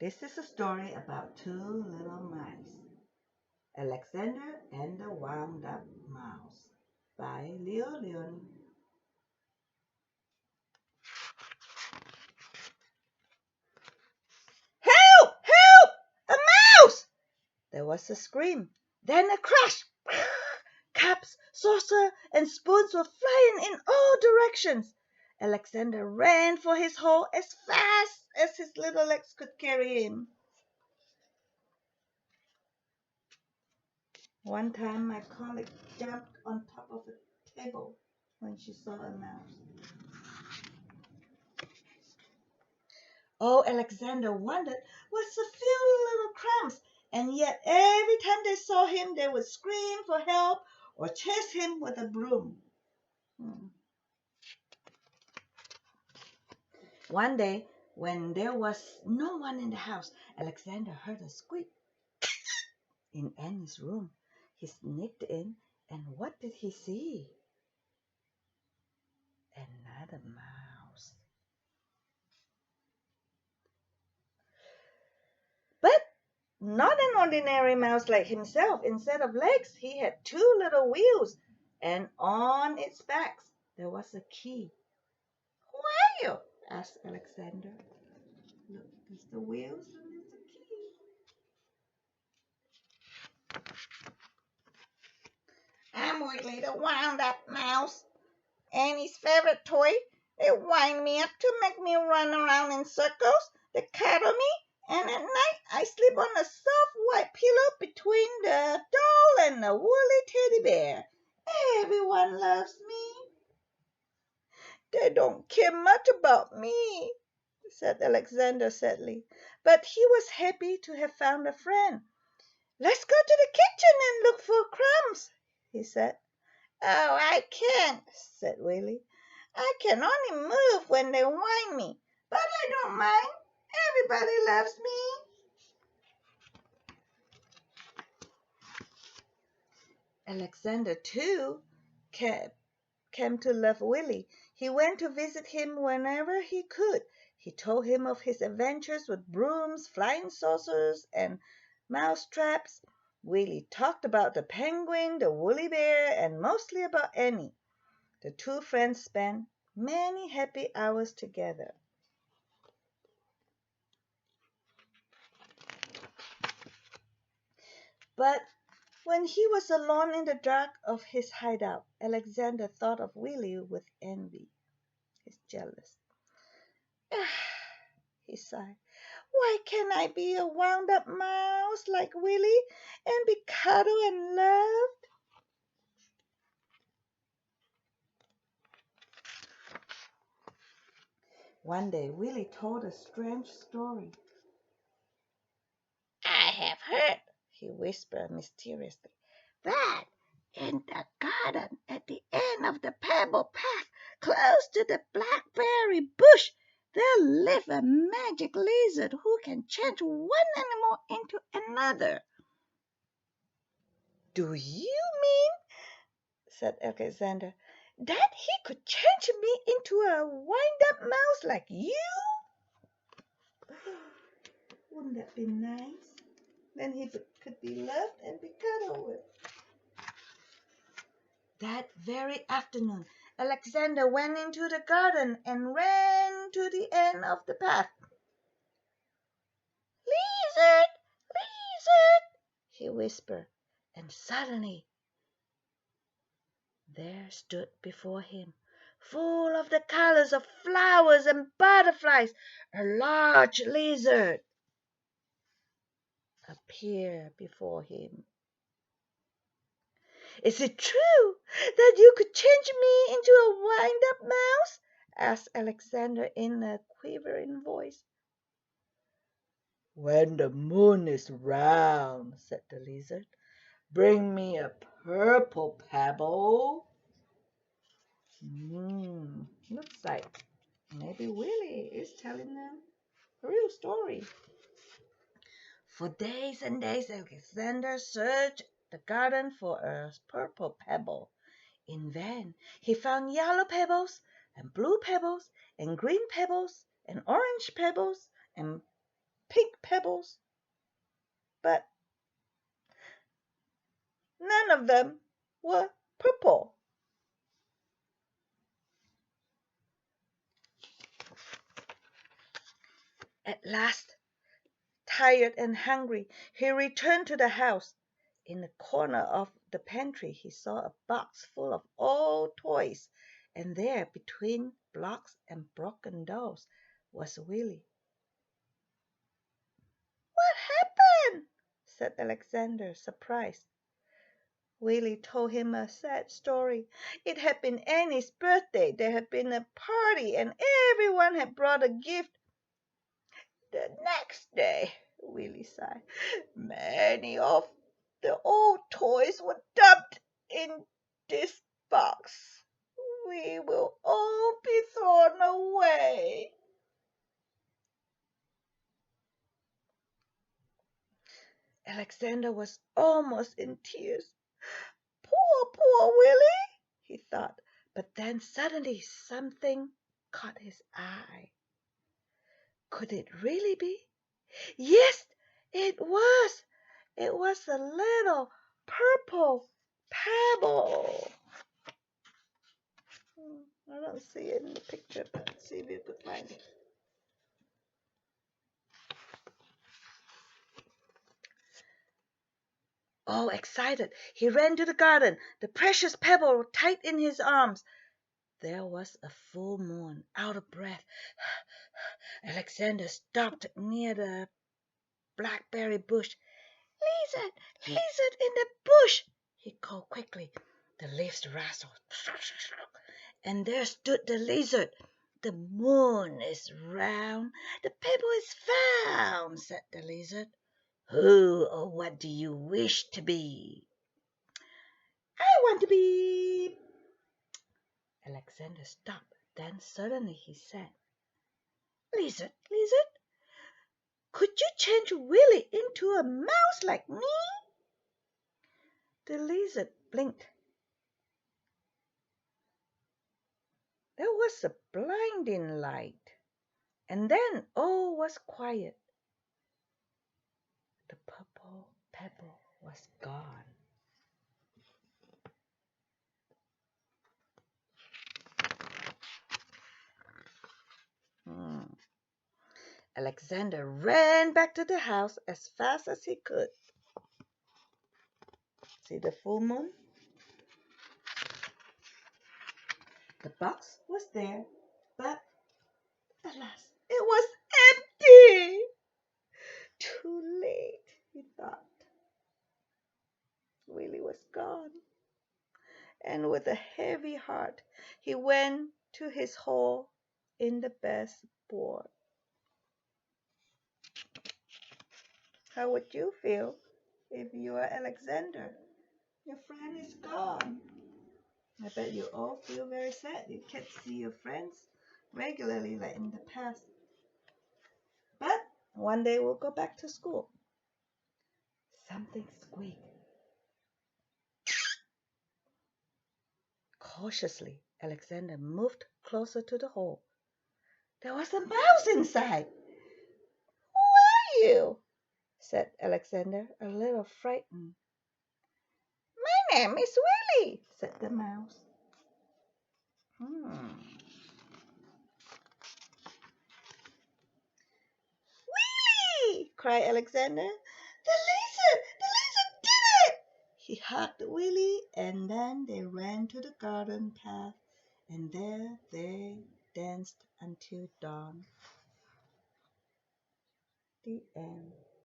This is a story about two little mice, Alexander and the Wound Up Mouse by Leo Lionni. Help! Help! A mouse! There was a scream, then a crash. Cups, saucer, and spoons were flying in all directions. Alexander ran for his hole as fast as his little legs could carry him. One time my colleague jumped on top of a table when she saw a mouse. All Alexander wanted was a few little crumbs, and yet every time they saw him they would scream for help or chase him with a broom. One day, when there was no one in the house, Alexander heard a squeak in Annie's room. He sneaked in, and what did he see? Another mouse. But not an ordinary mouse like himself. Instead of legs, he had two little wheels, and on its backs there was a key. "Who are you?" asked Alexander. "Look, there's the wheels and there's the key." "I'm Wiggly the wound-up mouse, Annie's favorite toy. They wind me up to make me run around in circles. They cuddle me, and at night I sleep on a soft white pillow between the doll and the woolly teddy bear. Everyone loves me." "They don't care much about me," said Alexander sadly, but he was happy to have found a friend. "Let's go to the kitchen and look for crumbs," he said. "Oh, I can't," said Willie. "I can only move when they wind me, but I don't mind. Everybody loves me." Alexander, too, came to love Willie. He went to visit him whenever he could. He told him of his adventures with brooms, flying saucers, and mouse traps. Willie talked about the penguin, the woolly bear, and mostly about Annie. The two friends spent many happy hours together. But when he was alone in the dark of his hideout, Alexander thought of Willie with envy. He's jealous. He sighed. "Why can't I be a wound-up mouse like Willie and be cuddled and loved?" One day, Willie told a strange story. "I have heard," he whispered mysteriously, "that in the garden at the end of the pebble path, close to the blackberry bush, there lives a magic lizard who can change one animal into another." "Do you mean," said Alexander, "that he could change me into a wind-up mouse like you?" Wouldn't that be nice? Then he could be loved and be cuddled with. That very afternoon, Alexander went into the garden and ran to the end of the path. "Lizard! Lizard!" he whispered, and suddenly there stood before him, full of the colors of flowers and butterflies, a large lizard appeared before him. "Is it true that you could change me into a wind-up mouse?" asked Alexander in a quivering voice. "When the moon is round," said the lizard, "bring me a purple pebble." Looks like maybe Willie is telling them a real story. For days and days, Alexander searched the garden for a purple pebble. In vain. He found yellow pebbles and blue pebbles and green pebbles and orange pebbles and pink pebbles, but none of them were purple. At last, tired and hungry, he returned to the house. In the corner of the pantry he saw a box full of old toys, and there, between blocks and broken dolls, was Willie. "What happened?" said Alexander, surprised. Willie told him a sad story. It had been Annie's birthday. There had been a party, and everyone had brought a gift. The next day, Willie sighed, many of the old toys were dumped in this box. We will all be thrown away. Alexander was almost in tears. Poor Willie, he thought. But then suddenly something caught his eye. Could it really be? Yes, it was. It was a little purple pebble. I don't see it in the picture, but let's see if you could find it. All excited, he ran to the garden, the precious pebble tight in his arms. There was a full moon. Out of breath, Alexander stopped near the blackberry bush. Lizard, lizard in the bush, he called quickly. The leaves rustled, and there stood the lizard. The moon is round, the pebble is found, said the lizard. Who or what do you wish to be? I want to be. Alexander stopped. Then suddenly he said, Lizard, lizard, could you change Willie into a mouse like me? The lizard blinked. There was a blinding light, and then all was quiet. The purple pebble was gone. Alexander ran back to the house as fast as he could. See the full moon? The box was there, but alas, it was empty. Too late, he thought. Willie was gone. And with a heavy heart, he went to his hole in the baseboard. How would you feel if you were Alexander? Your friend is gone. I bet you all feel very sad. You can't see your friends regularly like in the past. But one day we'll go back to school. Something squeaked. Cautiously, Alexander moved closer to the hole. There was a mouse inside. Who are you? Said Alexander, a little frightened. My name is Willie, said the mouse. Willie! cried Alexander. The lizard did it! He hugged Willie, and then they ran to the garden path, and there they danced until dawn. The end.